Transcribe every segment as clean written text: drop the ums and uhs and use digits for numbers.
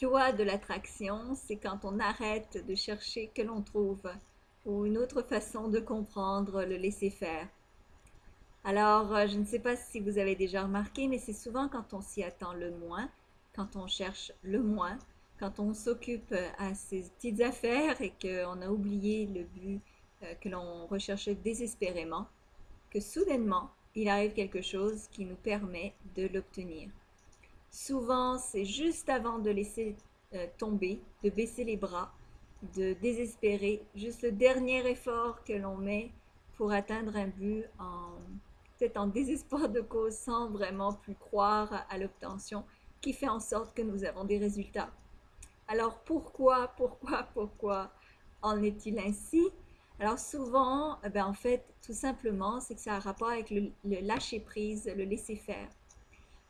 loi de l'attraction, c'est quand on arrête de chercher que l'on trouve, ou une autre façon de comprendre le laisser-faire. Alors, je ne sais pas si vous avez déjà remarqué, mais c'est souvent quand on s'y attend le moins, quand on cherche le moins, quand on s'occupe à ces petites affaires et qu'on a oublié le but que l'on recherchait désespérément, que soudainement, il arrive quelque chose qui nous permet de l'obtenir. Souvent, c'est juste avant de laisser tomber, de baisser les bras, de désespérer, juste le dernier effort que l'on met pour atteindre un but peut-être en désespoir de cause sans vraiment plus croire à l'obtention qui fait en sorte que nous avons des résultats. Alors pourquoi en est-il ainsi? Alors souvent, en fait, tout simplement, c'est que ça a un rapport avec le lâcher-prise, le laisser-faire.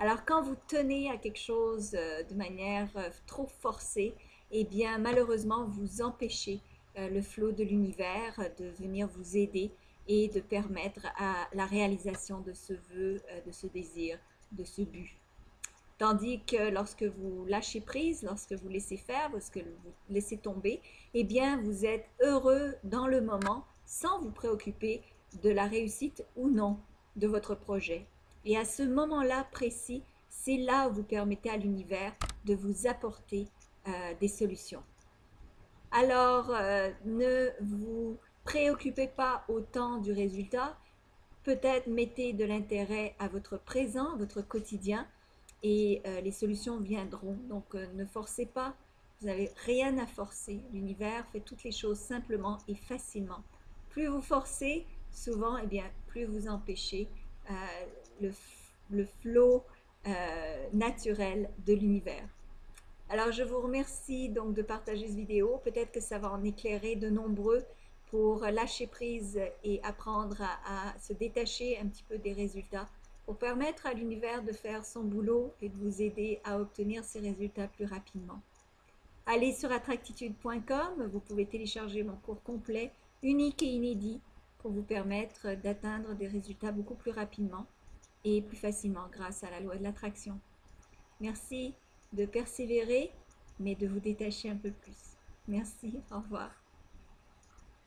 Alors, quand vous tenez à quelque chose de manière trop forcée, eh bien, malheureusement, vous empêchez le flot de l'univers de venir vous aider et de permettre à la réalisation de ce vœu, de ce désir, de ce but. Tandis que lorsque vous lâchez prise, lorsque vous laissez faire, lorsque vous laissez tomber, eh bien, vous êtes heureux dans le moment sans vous préoccuper de la réussite ou non de votre projet. Et à ce moment-là précis, c'est là où vous permettez à l'univers de vous apporter des solutions. Alors, ne vous préoccupez pas autant du résultat. Peut-être mettez de l'intérêt à votre présent, à votre quotidien, et les solutions viendront. Donc, ne forcez pas. Vous n'avez rien à forcer. L'univers fait toutes les choses simplement et facilement. Plus vous forcez, souvent, eh bien, plus vous empêchez euh, le, le flot naturel de l'univers. Alors, je vous remercie donc de partager cette vidéo. Peut-être que ça va en éclairer de nombreux pour lâcher prise et apprendre à se détacher un petit peu des résultats pour permettre à l'univers de faire son boulot et de vous aider à obtenir ces résultats plus rapidement. Allez sur attractitude.com, vous pouvez télécharger mon cours complet, unique et inédit, pour vous permettre d'atteindre des résultats beaucoup plus rapidement et plus facilement grâce à la loi de l'attraction. Merci de persévérer, mais de vous détacher un peu plus. Merci, au revoir.